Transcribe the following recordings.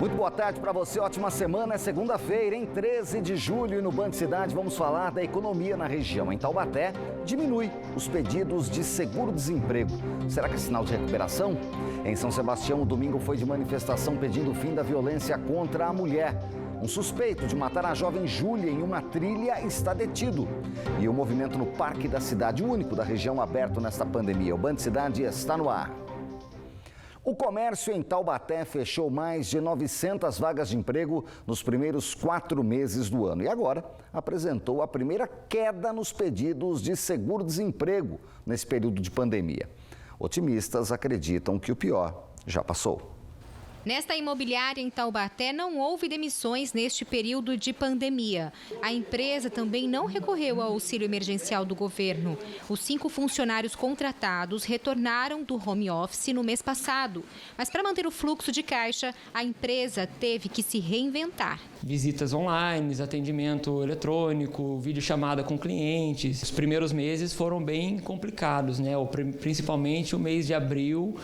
Muito boa tarde para você, ótima semana. É segunda-feira, em 13 de julho, e no Band Cidade vamos falar da economia na região. Em Taubaté, diminui os pedidos de seguro-desemprego. Será que é sinal de recuperação? Em São Sebastião, o domingo foi de manifestação pedindo o fim da violência contra a mulher. Um suspeito de matar a jovem Júlia em uma trilha está detido. E o movimento no Parque da Cidade, único da região aberto nesta pandemia. O Band Cidade está no ar. O comércio em Taubaté fechou mais de 900 vagas de emprego nos primeiros 4 meses do ano. E agora apresentou a primeira queda nos pedidos de seguro-desemprego nesse período de pandemia. Otimistas acreditam que o pior já passou. Nesta imobiliária em Taubaté não houve demissões neste período de pandemia. A empresa também não recorreu ao auxílio emergencial do governo. Os 5 funcionários contratados retornaram do home office no mês passado. Mas para manter o fluxo de caixa, a empresa teve que se reinventar. Visitas online, atendimento eletrônico, videochamada com clientes. Os primeiros meses foram bem complicados, né? Principalmente o mês de abril,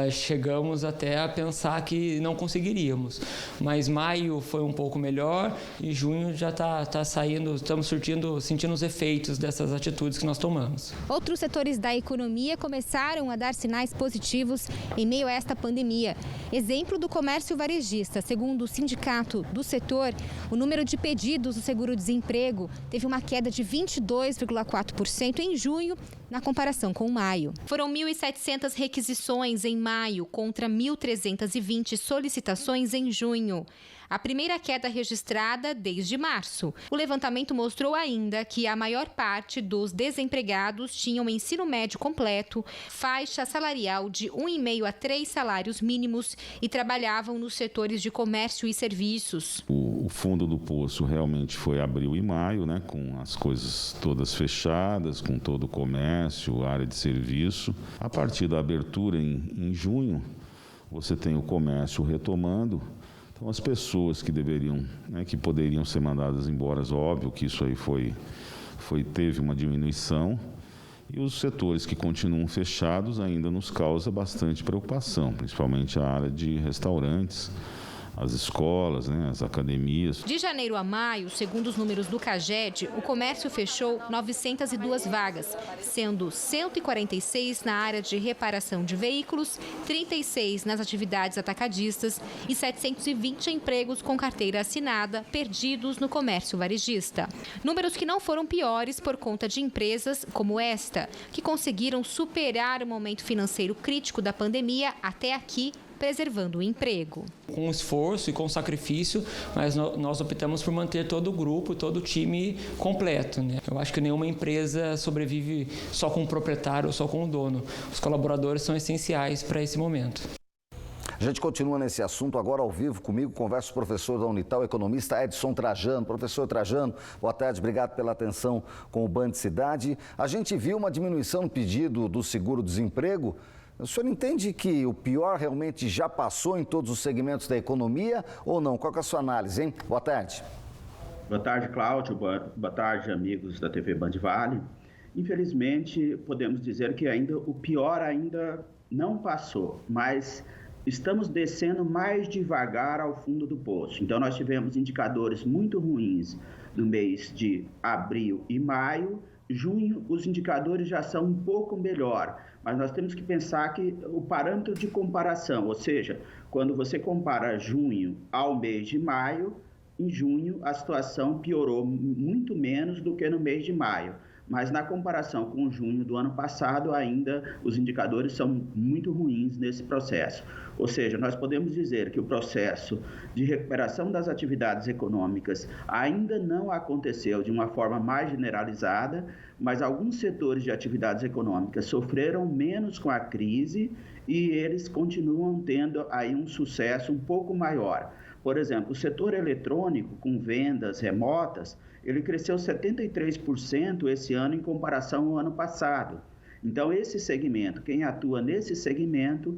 chegamos até a pensar que não conseguiríamos. Mas maio foi um pouco melhor e junho já está saindo, estamos sentindo os efeitos dessas atitudes que nós tomamos. Outros setores da economia começaram a dar sinais positivos em meio a esta pandemia. Exemplo do comércio varejista. Segundo o sindicato do setor, o número de pedidos do seguro-desemprego teve uma queda de 22,4% em junho, na comparação com maio. Foram 1.700 requisições em maio contra 1.320 solicitações em junho. A primeira queda registrada desde março. O levantamento mostrou ainda que a maior parte dos desempregados tinham ensino médio completo, faixa salarial de 1,5 a 3 salários mínimos e trabalhavam nos setores de comércio e serviços. O fundo do poço realmente foi abril e maio, né, com as coisas todas fechadas, com todo o comércio, área de serviço. A partir da abertura em junho, você tem o comércio retomando. Então, as pessoas que deveriam, que poderiam ser mandadas embora, óbvio que isso aí teve uma diminuição. E os setores que continuam fechados ainda nos causa bastante preocupação, principalmente a área de restaurantes, as escolas, as academias. De janeiro a maio, segundo os números do CAGED, o comércio fechou 902 vagas, sendo 146 na área de reparação de veículos, 36 nas atividades atacadistas e 720 empregos com carteira assinada perdidos no comércio varejista. Números que não foram piores por conta de empresas como esta, que conseguiram superar o momento financeiro crítico da pandemia até aqui, preservando o emprego. Com esforço e com sacrifício, mas nós optamos por manter todo o grupo, todo o time completo, né? Eu acho que nenhuma empresa sobrevive só com o proprietário ou só com o dono. Os colaboradores são essenciais para esse momento. A gente continua nesse assunto agora ao vivo comigo, conversa com o professor da Unital, economista Edson Trajano. Professor Trajano, boa tarde, obrigado pela atenção com o Band Cidade. A gente viu uma diminuição no pedido do seguro-desemprego. O senhor entende que o pior realmente já passou em todos os segmentos da economia ou não? Qual que é a sua análise, hein? Boa tarde. Boa tarde, Cláudio. Boa tarde, amigos da TV Band Vale. Infelizmente, podemos dizer que o pior ainda não passou, mas estamos descendo mais devagar ao fundo do poço. Então, nós tivemos indicadores muito ruins no mês de abril e maio. Junho, os indicadores já são um pouco melhor, mas nós temos que pensar que o parâmetro de comparação, ou seja, quando você compara junho ao mês de maio, em junho a situação piorou muito menos do que no mês de maio. Mas na comparação com junho do ano passado, ainda os indicadores são muito ruins nesse processo. Ou seja, nós podemos dizer que o processo de recuperação das atividades econômicas ainda não aconteceu de uma forma mais generalizada, mas alguns setores de atividades econômicas sofreram menos com a crise e eles continuam tendo aí um sucesso um pouco maior. Por exemplo, o setor eletrônico, com vendas remotas, ele cresceu 73% esse ano em comparação ao ano passado. Então, esse segmento, quem atua nesse segmento,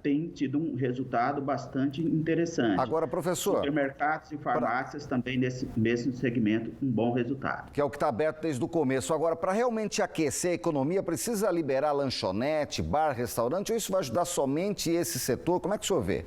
tem tido um resultado bastante interessante. Agora, professor... Supermercados e farmácias também nesse mesmo segmento, um bom resultado. Que é o que está aberto desde o começo. Agora, para realmente aquecer a economia, precisa liberar lanchonete, bar, restaurante, ou isso vai ajudar somente esse setor? Como é que o senhor vê?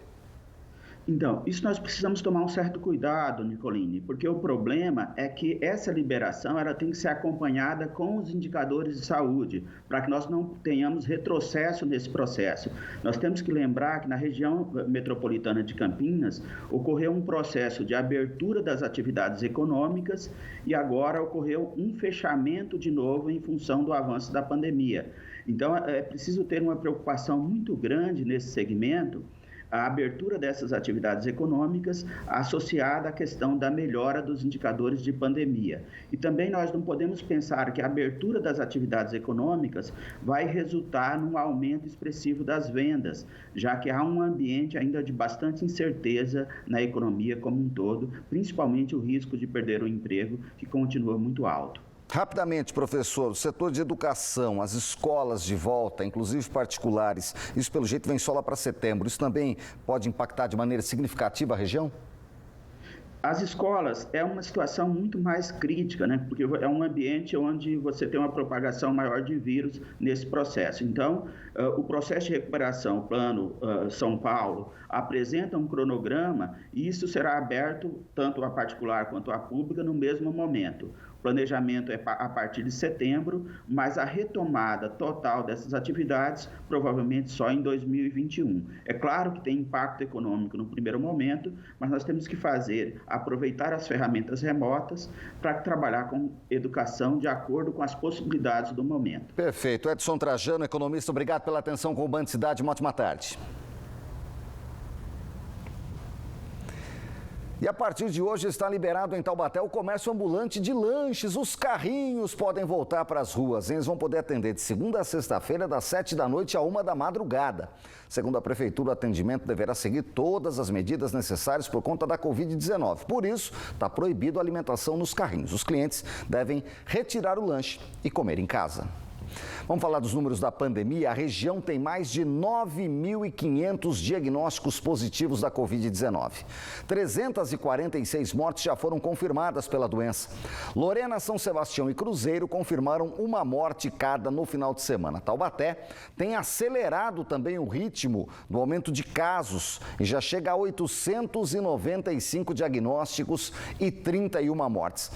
Então, isso nós precisamos tomar um certo cuidado, Nicolini, porque o problema é que essa liberação ela tem que ser acompanhada com os indicadores de saúde, para que nós não tenhamos retrocesso nesse processo. Nós temos que lembrar que na região metropolitana de Campinas ocorreu um processo de abertura das atividades econômicas e agora ocorreu um fechamento de novo em função do avanço da pandemia. Então, é preciso ter uma preocupação muito grande nesse segmento, a abertura dessas atividades econômicas associada à questão da melhora dos indicadores de pandemia. E também nós não podemos pensar que a abertura das atividades econômicas vai resultar num aumento expressivo das vendas, já que há um ambiente ainda de bastante incerteza na economia como um todo, principalmente o risco de perder o emprego, que continua muito alto. Rapidamente, professor, o setor de educação, as escolas de volta, inclusive particulares, isso pelo jeito vem só lá para setembro. Isso também pode impactar de maneira significativa a região? As escolas é uma situação muito mais crítica, né? Porque é um ambiente onde você tem uma propagação maior de vírus nesse processo. Então, o processo de recuperação, o Plano São Paulo, apresenta um cronograma e isso será aberto tanto a particular quanto a pública no mesmo momento. O planejamento é a partir de setembro, mas a retomada total dessas atividades provavelmente só em 2021. É claro que tem impacto econômico no primeiro momento, mas nós temos que aproveitar as ferramentas remotas para trabalhar com educação de acordo com as possibilidades do momento. Perfeito. Edson Trajano, economista, obrigado pela atenção com o Band Cidade. Uma ótima tarde. E a partir de hoje está liberado em Taubaté o comércio ambulante de lanches. Os carrinhos podem voltar para as ruas. Eles vão poder atender de segunda a sexta-feira, das 7 da noite à 1 da madrugada. Segundo a Prefeitura, o atendimento deverá seguir todas as medidas necessárias por conta da Covid-19. Por isso, está proibido a alimentação nos carrinhos. Os clientes devem retirar o lanche e comer em casa. Vamos falar dos números da pandemia. A região tem mais de 9.500 diagnósticos positivos da Covid-19. 346 mortes já foram confirmadas pela doença. Lorena, São Sebastião e Cruzeiro confirmaram uma morte cada no final de semana. Taubaté tem acelerado também o ritmo do aumento de casos e já chega a 895 diagnósticos e 31 mortes.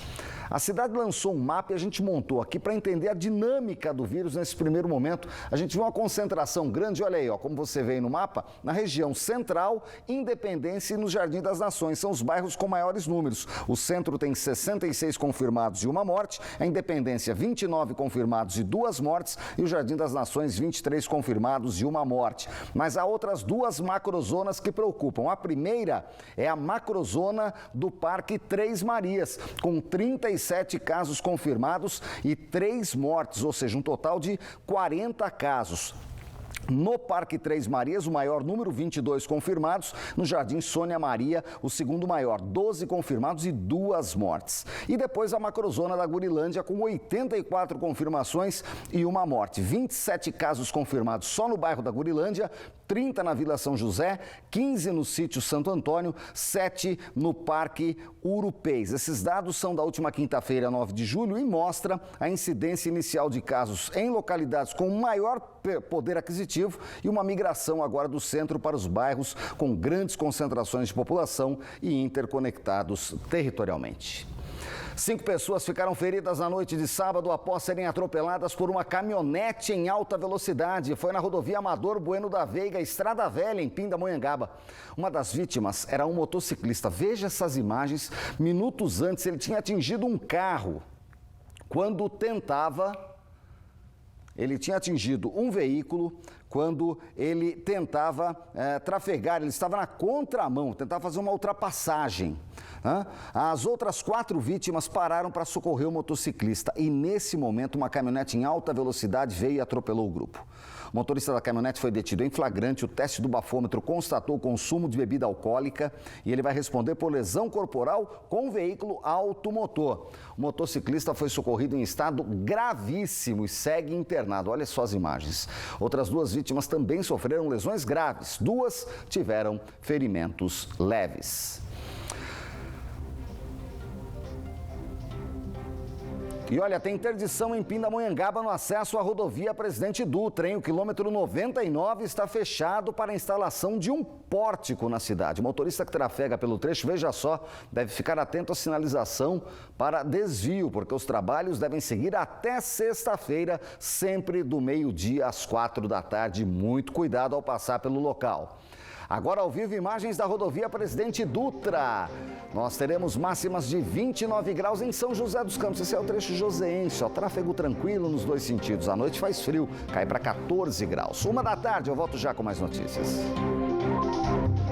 A cidade lançou um mapa e a gente montou aqui para entender a dinâmica do vírus nesse primeiro momento. A gente viu uma concentração grande, olha aí, ó, como você vê aí no mapa, na região central, Independência e no Jardim das Nações. São os bairros com maiores números. O centro tem 66 confirmados e uma morte, a Independência 29 confirmados e 2 mortes e o Jardim das Nações 23 confirmados e uma morte. Mas há outras duas macrozonas que preocupam. A primeira é a macrozona do Parque Três Marias, com 37 casos confirmados e 3 mortes, ou seja, um total de 40 casos. No Parque Três Marias, o maior número, 22 confirmados. No Jardim Sônia Maria, o segundo maior, 12 confirmados e 2 mortes. E depois a macrozona da Gurilândia, com 84 confirmações e uma morte. 27 casos confirmados só no bairro da Gurilândia, 30 na Vila São José, 15 no sítio Santo Antônio, 7 no Parque Urupês. Esses dados são da última quinta-feira, 9 de julho, e mostra a incidência inicial de casos em localidades com maior poder aquisitivo e uma migração agora do centro para os bairros com grandes concentrações de população e interconectados territorialmente. 5 pessoas ficaram feridas na noite de sábado após serem atropeladas por uma caminhonete em alta velocidade. Foi na rodovia Amador Bueno da Veiga, Estrada Velha, em Pindamonhangaba. Uma das vítimas era um motociclista. Veja essas imagens. Minutos antes, ele tinha atingido um carro quando Ele tinha atingido um veículo quando ele tentava trafegar, ele estava na contramão, tentava fazer uma ultrapassagem. As outras 4 vítimas pararam para socorrer o motociclista e, nesse momento, uma caminhonete em alta velocidade veio e atropelou o grupo. O motorista da caminhonete foi detido em flagrante, o teste do bafômetro constatou o consumo de bebida alcoólica e ele vai responder por lesão corporal com veículo automotor. O motociclista foi socorrido em estado gravíssimo e segue internado. Olha só as imagens. Outras 2 vítimas também sofreram lesões graves. 2 tiveram ferimentos leves. E olha, tem interdição em Pindamonhangaba no acesso à rodovia Presidente Dutra, hein? O quilômetro 99 está fechado para a instalação de um pórtico na cidade. O motorista que trafega pelo trecho, veja só, deve ficar atento à sinalização para desvio, porque os trabalhos devem seguir até sexta-feira, sempre do meio-dia às 4 da tarde. Muito cuidado ao passar pelo local. Agora ao vivo, imagens da rodovia Presidente Dutra. Nós teremos máximas de 29 graus em São José dos Campos. Esse é o trecho joseense, ó, tráfego tranquilo nos dois sentidos. À noite faz frio, cai para 14 graus. 1 da tarde, eu volto já com mais notícias.